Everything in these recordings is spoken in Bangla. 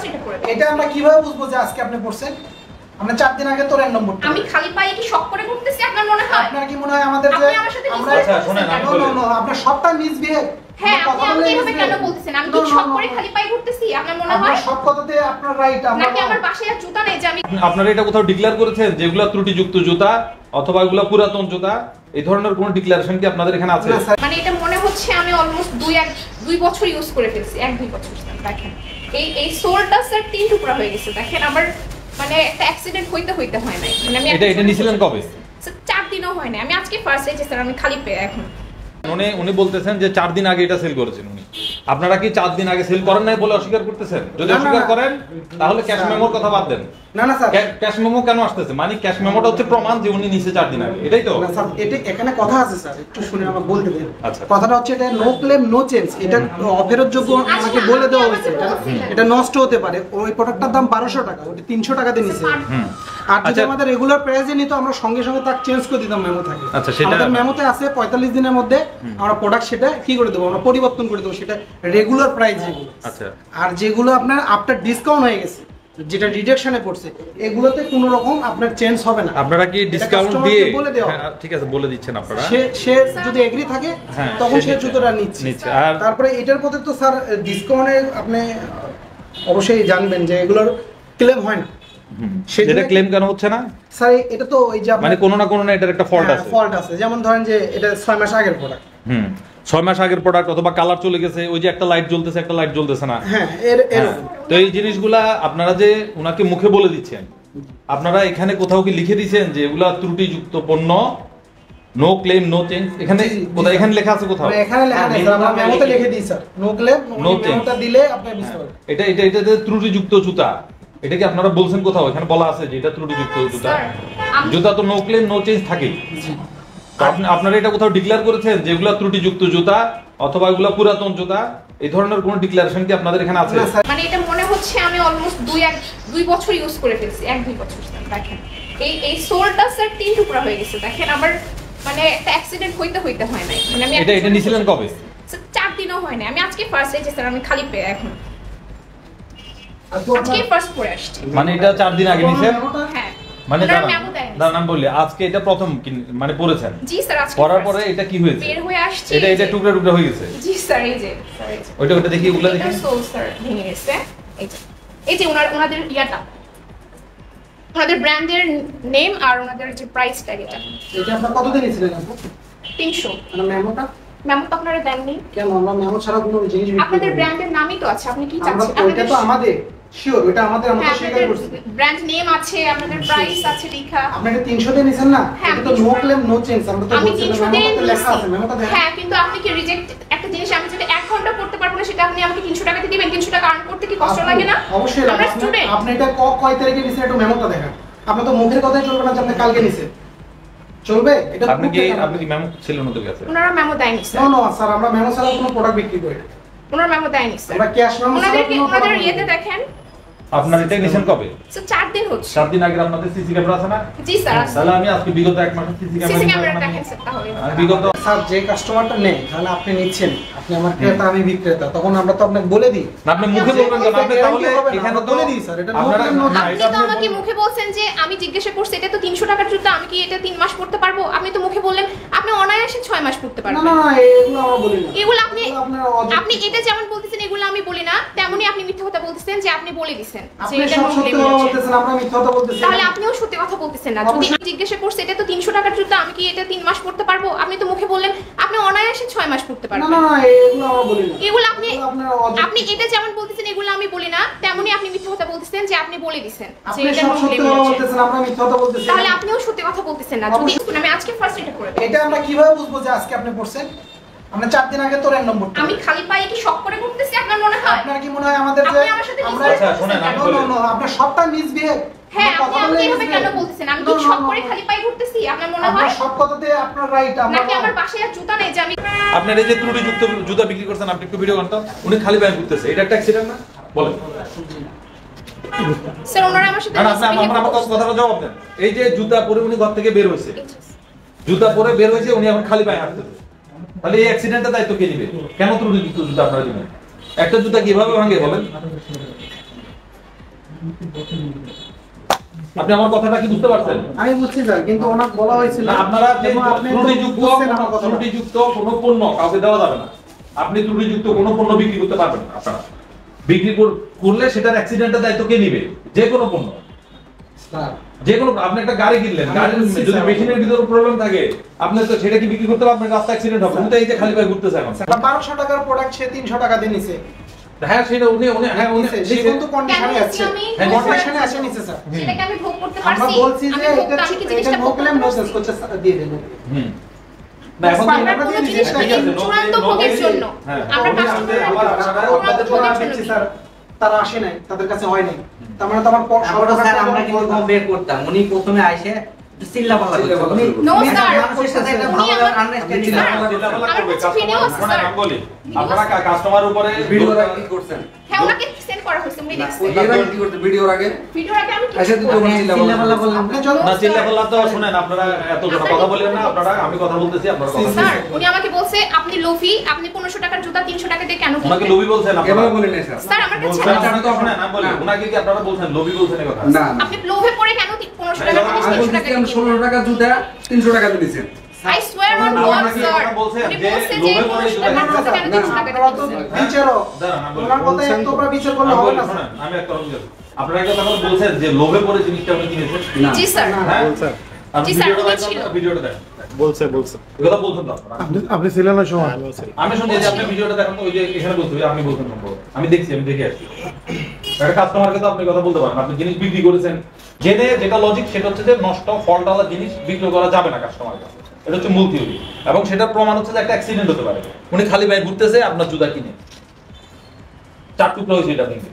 এটা করে দেন। এটা আমরা কিভাবে বুঝবো যে আজকে আপনি পড়ছেন? আমরা 4 দিন আগে তো র‍্যান্ডম ভোট। আমি খালি পায়ে কি শক করে ঘুরতেছি আপনার মনে হয়? আপনার কি মনে হয় আমাদের যে আমরা আচ্ছা শুনেন আমি বলি আপনার সবটা মিসবিহেভ। হ্যাঁ আপনি আমাকে এভাবে কেন বলতেছেন? আমি কি শক করে খালি পায়ে ঘুরতেছি আপনার মনে হয়? আপনার সব কথাতে আপনার রাইট। নাকি আমার বাসায় আর জুতা নেই যে আমি আপনারা এটা কোথাও ডিক্লেয়ার করেছেন যেগুলো ত্রুটিযুক্ত জুতা অথবা এগুলো পুরাতন জুতা এই ধরনের কোনো ডিক্লারেশন কি আপনাদের এখানে আছে? মানে এটা মনে হচ্ছে আমি অলমোস্ট 2 বছর ইউজ করে ফেলছি 1-2 বছর দেখেন এই সোলটা স্যার 3 টুকরা হয়ে গেছে দেখেন আবার মানে একটা অ্যাক্সিডেন্ট হইতে হয় না মানে আমি এটা নিছিলেন কবে? স্যার 4 দিনও হয় না আমি আজকে ফার্স্ট এসেছি স্যার আমি খালি পেয়ে এখন উনি বলতেছেন যে 4 দিন আগে এটা সেল করেছেন উনি। আপনারা কি 4 দিন আগে সেল করেন নাই বলে অস্বীকার করতেছেন? যদি অস্বীকার করেন তাহলে ক্যাশ মেমোর কথা বাদ দেন। না না স্যার ক্যাশ মেমো কেন আসতেছে? মানে ক্যাশ মেমোটা হচ্ছে প্রমাণ যে উনি নিচে 4 দিন আগে, এটাই তো? না স্যার এটা এখানে কথা আছে স্যার একটু শুনে আমাকে বলতে দেন। আচ্ছা কথাটা হচ্ছে এটা নো ক্লেম নো চেঞ্জ, এটা অফেরতযোগ্য আমাকে বলে দেওয়া হয়েছে। এটা নষ্ট হতে পারে। ওই প্রোডাক্টটার দাম 1200 টাকা, ওটা 300 টাকাতে নিছে। আর যদি আমাদের রেগুলার প্রাইসে নিত আমরা সঙ্গে সঙ্গে তাক চেঞ্জ করে দিতাম মেমো থাকে। আচ্ছা সেটা আমাদের মেমোতে আছে 45 দিনের মধ্যে আমরা প্রোডাক্ট সেটা কি করে দেবো, আমরা পরিবর্তন করে দেবো সেটা রেগুলার প্রাইস যেগুলো। আচ্ছা আর যেগুলো আপনার আফটার ডিসকাউন্ট হয়ে গেছে যেটা রিডাকশনে পড়ছে এগুলোতে কোনো রকম আপনার চেঞ্জ হবে না। আপনারা কি ডিসকাউন্ট দিয়ে বলে দেওয়া ঠিক আছে বলে দিচ্ছেন আপনারা? সে যদি এগ্রি থাকে তখন সে জুতোটা নিচ্ছে। আর তারপরে এটার প্রতি তো স্যার ডিসকাউন্টে আপনি অবশ্যই জানবেন যে এগুলোর ক্লেম হয় না। সেটা ক্লেম কেন হচ্ছে না স্যার? এটা তো ওই যে মানে কোনো না এটার একটা ফল্ট আছে। ফল্ট আছে, যেমন ধরেন যে এটা 6 মাস আগের প্রোডাক্ট। 6 মাস আগের প্রোডাক্ট অথবা কালার চলে গেছে, ওই যে একটা লাইট জ্বলতেছে একটা লাইট জ্বলতেছে না। হ্যাঁ তো এই জিনিসগুলা আপনারা যে উনাকে মুখে বলে দিচ্ছেন, আপনারা এখানে কোথাও কি লিখে দিয়েছেন যে এগুলা ত্রুটিযুক্ত পণ্য, নো ক্লেম নো চেঞ্জ? এখানে কোথায় এখানে লেখা আছে কোথাও? এখানে লেখা নেই স্যার, আমরা মেমোতে লিখে দিই স্যার নো ক্লেম নো চেঞ্জটা দিলে আপনি বুঝতে পারবেন। এটা ত্রুটিযুক্ত জুতা, এটা কি আপনারা বলছেন কোথাও? এখানে বলা আছে যে এটা ত্রুটিযুক্ত জুতা। জুতা তো নো ক্লেম নো চেঞ্জ থাকেই। আপনারা এটা কোথাও ডিক্লেয়ার করেছেন যে এগুলো ত্রুটিযুক্ত জুতা অথবা এগুলো পুরাতন জুতা এই ধরনের কোনো ডিক্লারেশন কি আপনাদের এখানে আছে? মানে এটা মনে হচ্ছে আমি অলমোস্ট 2 বছর ইউজ করে ফেলছি 1-2 বছর দেখেন এই সোলটা স্যার 3 টুকরা হয়ে গেছে দেখেন আবার মানে একটা অ্যাক্সিডেন্ট হইতে হয় না মানে আমি এটা নিছিলেন কবে? স্যার 4 দিনও হয় না আমি আজকে ফার্স্ট এসেছি স্যার আমি খালি পেয়ে এখন আজকে ফার্স্ট পরে আসছি। মানে এটা 4 দিন আগে নিছেন? হ্যাঁ মানে দাঁড়ান বললি আজকে এটা প্রথম মানে পড়েছেন? জি স্যার আজকে পড়ার পরে এটা কি হয়েছে? বের হয়ে আসছে এটা টুকরা হয়ে গেছে। জি স্যার এই যে ওটা দেখি ওগুলা দেখি সোল স্যার ভেঙে গেছে। এই যে ওনাদের ইয়াটা ওনাদের ব্র্যান্ডের নেম আর ওনাদের যে প্রাইস ট্যাগ এটা আপনারা কত দিয়ে নিছিলেন আপু? 300। মানে মেমো তো আপনারা দেননি কেন? আমরা মেমো ছাড়া কোনো জিনিস বিক্রি আপনাদের ব্র্যান্ডের নামই তো আছে, আপনি কি চাচ্ছেন? ওটা তো আমাদের শিওর, ওটা আমাদের আমরা স্বীকার করছি। ব্র্যান্ড নেম আছে, আপনাদের প্রাইস আছে লেখা। আপনারা 300 দিয়ে নিছেন না? এটা তো নো ক্লেম নো চেঞ্জ, আমরা তো বলছিলাম মেমোতে লেখা আছে, মেমোটা দেখেন। হ্যাঁ কিন্তু আপনি কি রিজেক্ট একটা জিনিস আমি যেটা 1 ঘন্টা করতে পারবো না সেটা আপনি আমাকে 300 টাকা দিয়ে দিবেন? 300 টাকা আর্ন করতে কি কষ্ট লাগে না? অবশ্যই আমরা স্টুডেন্ট। আপনি এটা কয় তারিখে নিছেন একটু মেমোটা দেখেন। আপনি তো মুখের কথাই চলবে না যে আপনি কালকে নিছেন, চলবে? এটা আপনি কি মেমো ছিল ওদের কাছে? ওনারা মেমো দেয়নি স্যার। নো স্যার, আমরা মেমো ছাড়া কোনো প্রোডাক্ট বিক্রি করি না। ওনারা মেমো দেয়নি স্যার। আমরা ক্যাশ মেমো ছাড়া কোনো ওনাদের ইয়েতে দেখেন। আপনার এটা নিছেন কবে? স্যার 4 দিন হচ্ছে। 4 দিন আগে আপনাদের সিসি ক্যামেরা আছে না? জি স্যার আছে। তাহলে আমি আজকে বিগত 1 মাসের সিসি ক্যামেরা দেখেন স্যার তাহলে। আর বিগত স্যার যে কাস্টমারটা নেই তাহলে আপনি নিচ্ছেন, আপনি আমার ক্রেতা আমি বিক্রেতা, তখন আমরা তো আপনাকে বলে দিই। আপনি মুখে বলবেন কেন? আপনি তাহলে এখানে বলে দিই স্যার, এটা আপনি তো আমাকে মুখে বলছেন যে আমি জিজ্ঞাসা করছি এটা তো 300 টাকার জুতা, আমি কি এটা 3 মাস পড়তে পারবো? আপনি তো মুখে বললেন আপনি অনায়াসে 6 মাস পড়তে পারবেন। না এগুলো আমরা বলি না। এগুলো আপনি এটা যেমন বলতেছেন এগুলো আমি বলি না, তেমনি আপনি মিথ্যা কথা বলতেছেন যে আপনি বলে দিবেন যে এটা সত্যি কথা বলতেছেন, আমরা মিথ্যা কথা বলতেছি। তাহলে আপনিও সত্যি কথা বলতেছেন না। যদি জিজ্ঞাসা করছি এটা তো 300 টাকার জুতা, আমি কি এটা 3 মাস পড়তে পারবো? আপনি তো মুখে বললেন আপনি অনায়াসে 6 মাস পড়তে পারবেন। না এগুলো আমরা বলি না। এগুলো আপনি এটা যেমন বলতেছেন এগুলো আমি বলি না, তেমনি আপনি মিথ্যা কথা বলতেছেন যে আপনি বলে দিবেন যে এটা সত্যি কথা বলতেছেন, আমরা মিথ্যা কথা বলতেছি। তাহলে আপনিও সত্যি কথা বলতেছেন না। যদি আমি আজকে ফার্স্ট এটা করে এটা আমরা কিভাবে বুঝবো যে আজকে আপনি পড়ছেন? আমরা 4 দিন আগে তো র‍্যান্ডম ভোট। আমি খালি পায়ে কি শক করে ঘুরতেছি আপনার মনে হয়? আপনার কি মনে হয় আমাদের যে আমরা আচ্ছা শুনেন আমি বলি আপনার সবটা মিসবিহেভ। হ্যাঁ আপনি আমাকে এভাবে কেন বলতেছেন? আমি কি শক করে খালি পায়ে ঘুরতেছি আপনার মনে হয়? সব কথাতে আপনার রাইট। নাকি আমার বাসায় আর জুতা নেই যে আমি আপনার এই যে ত্রুটিযুক্ত জুতা বিক্রি করছেন, আপনি একটু ভিডিও করতে। উনি খালি পায়ে ঘুরতেছে, এটা একটা অ্যাক্সিডেন্ট না? বলেন স্যার ওনারা আমার সাথে আমার কথাটা জবাব দেন। এই যে জুতা পরে উনি ঘর থেকে বের হয়েছে, জুতা পরে বের হয়েছে, উনি এখন খালি পায়ে হাঁটতেছে, তাহলে এই অ্যাক্সিডেন্টের দায়িত্ব কে নেবে? কেন ত্রুটিযুক্ত জুতা আপনারা দিবেন? একটা জুতা কিভাবে ভাঙে বলেন? আপনি আমার কথাটা কি বুঝতে পারছেন? আমি বুঝছি স্যার, কিন্তু ওনার বলা হয়েছিল না, আপনারা যে এবং আপনি তো ত্রুটিযুক্ত বুঝছেন আমার কথাটা। ত্রুটিযুক্ত কোনো পণ্য কাউকে দেওয়া যাবে না। আপনি ত্রুটিযুক্ত কোনো পণ্য বিক্রি করতে পারবেন না। আপনারা বিক্রি করলে সেটার অ্যাক্সিডেন্টের দায়িত্ব কে নিবে? যে কোনো পণ্য, স্যার যে কোনো, আপনি একটা গাড়ি কিনলেন, গাড়ির যদি মেশিনের ভিতরে প্রবলেম থাকে, আপনি তো সেটা কি বিক্রি করতে পারবেন? রাস্তা অ্যাক্সিডেন্ট হবে, উনি তো এই যে খালি পায়ে ঘুরতেছে এখন। স্যার 1200 টাকার প্রোডাক্ট সে 300 টাকা দিয়ে নিছে। হ্যাঁ সেটা উনি হ্যাঁ উনি সে কিন্তু কন্ডিশনে কেন আছে, আমি হ্যাঁ, কন্ডিশনে আছে নিছে স্যার। সেটাকে আমি ভোগ করতে আমরা পারছি। বলছি যে আমি ভোগ- এটা আমি কি এটা জিনিসটা নো ভোগ ক্লেম নো করতে সেলস পারছি? করতে দিয়ে দেন। হুম। না এখন আমরা কোনো জিনিসটাকে চূড়ান্ত ভোগের জন্য হ্যাঁ। আমরা ওটা কাস্টমারের আবার চূড়ান্ত ভোগের জন্য স্যার তারা আসে নাই, তাদের কাছে হয় নাই। তার মানে তো আমার আমরা স্যার আমরা কিন্তু কম্পেয়ার করতাম। উনি প্রথমে আইসে চিল্লাপাল্লা করতেন। No, sir. মানুষের সাথে একটা ভালো আন্ডারস্ট্যান্ডিং স্যার, চিল্লাপাল্লা করবে, আমার কিছু videos, কাস্টমার sir. আমি বলি, আপনারা কাস্টমারের উপরে ভিডিওর আগে কি করছেন? হ্যাঁ ওনাকে সেন্ড করা হয়েছে উনি দেখছেন এর আগে কি করতে ভিডিওর আগে? ভিডিওর আগে আমি আচ্ছা, কিছু তো করিনি। চিল্লাপাল্লা বললাম আপনি যখন না চিল্লাপাল্লা তো শুনেন, আপনারা এত কথা বলেন না, আপনারা আমি কথা বলতেছি, আপনারা কথা স্যার বলতেছেন। উনি আমাকে বলছে আপনি লোভী, আপনি 1500 টাকার জুতা 300 টাকা দিয়ে কেন ওনাকে কিনবেন? লোভী বলছেন আপনারা? এভাবে বলেন না স্যার। স্যার আমার কাছে বলছেন, আপনি তো শুনেন, আমি বলি, ওনাকে কি আপনারা বলছেন লোভী বলছেন এই কথা? না আপনি লোভে পড়ে কেন 1500 টাকা জিনিস আমি 300 টাকা বলতেছি আমি 16 টাকা জুতা 300 টাকা দিয়ে দিয়েছেন। I swear on আপনারা God, কি sir. কথা বলছেন উনি যে বলছে যে লোভে পড়ে 1500 টাকার জুতা জুতা কেন 300 টাকা আপনারা তো দিয়ে কিনবেন? বিচারক, দাঁড়ান, আমি বলি। ওনার কথায় তো আমরা বিচার করলে আমি হবে বলি, না শুনেন, আমি একটা কথা বলি। আপনারা একটা কথা বলছেন যে লোভে পড়ে জিনিসটা উনি কিনেছেন। না জি স্যার হ্যাঁ? আর জি, স্যার, ভিডিওটা উনি দেন, ছিল। ভিডিওটা দেন। বলছে এই কথা বলছেন না আপনারা? আপনি ছিলেন না সময় আমি শুনছি যে আপনি ভিডিওটা দেখেন, ওই যে এখানে বলতে আপনি বলছেন সম্ভব। আমি দেখছি, আমি দেখে আসছি। একটা কাস্টমারকে তো আপনি কথা বলতে পারেন, আপনি জিনিস বিক্রি করেছেন জেনে, যেটা লজিক সেটা হচ্ছে যে নষ্ট ফল্টওয়ালা জিনিস বিক্রি করা যাবে না কাস্টমারের কাছে। এটা হচ্ছে মূল থিওরি, এবং সেটার প্রমাণ হচ্ছে যে একটা অ্যাক্সিডেন্ট হতে পারে। উনি খালি পায়ে ঘুরতেছে, আপনার জুতা কিনে 4 টুকরা হয়েছে এটা থেকে।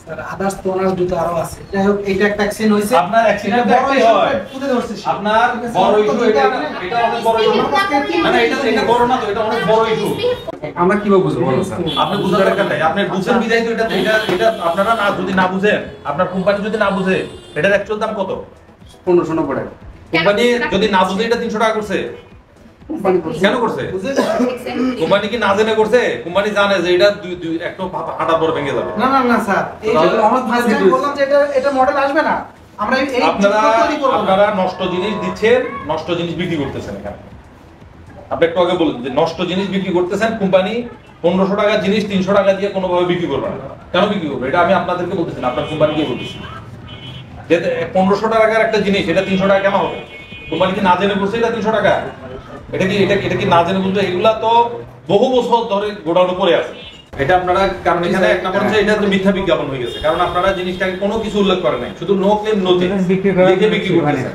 স্যার আদার্স তো ওনার জুতো আরো আছে। যাই হোক এইটা একটা অ্যাক্সিডেন্ট হইছে। আপনার অ্যাক্সিডেন্ট এটা বড় একটাই issue হয়। তুলে ধরছে সে। আপনার ঠিক আছে? বড় ইস্যু এটা, আপনি- এটা অনেক বড় ইস্যু। না না, এটা বড় না তো, এটা অনেক বড় ইস্যু। আমরা কিভাবে বুঝবো বলো স্যার? আপনি বুঝার দরকার নাই, আপনি বুঝেন বিধায় তো এটা আপনারা না, যদি না বুঝেন, আপনার কোম্পানি যদি না বুঝে, এটার অ্যাকচুয়াল দাম কত? 1500 পড়ে। কোম্পানি যদি না বুঝে এটা 300 টাকা করছে, কোম্পানি করছে। কেন করছে? বুঝলেন? কোম্পানি কি না জেনে করছে? কোম্পানি জানে যে এটা একটু হাঁটার পর ভেঙে যাবে। না না না স্যার, এই যে তাহলে আমার ফার্স্ট টাইম বললাম যে এটা মডেল আসবে না। আমরা এই আপনারা জুতো তৈরি করব না। আপনারা নষ্ট জিনিস দিচ্ছেন, নষ্ট জিনিস বিক্রি করতেছেন এখানে। আপনি একটু আগে বললেন যে নষ্ট জিনিস বিক্রি করতেছেন, কোম্পানি 1500 টাকার জিনিস 300 টাকা দিয়ে কোনোভাবে বিক্রি করবে না। কেন বিক্রি করবে? এটা আমি আপনাদেরকে বলতেছি না, আপনার কোম্পানিকে বলতেছি। যে 1500 টাকার একটা জিনিস এটা 300 টাকা কেন হবে? কোম্পানি কি না জেনে করছে এটা 300 টাকা? এটা কি না জেনে বলতে? এগুলা তো বহু বছর ধরে গোডাউনে পড়ে আছে। এটা আপনারা, কারণ এখানে এক নম্বর হচ্ছে এটা তো মিথ্যা বিজ্ঞাপন হয়ে গেছে, কারণ আপনারা জিনিসটাকে কোনো কিছু উল্লেখ করেন নাই, শুধু নো ক্লেম নো চেঞ্জ লিখে বিক্রি করতেছেন।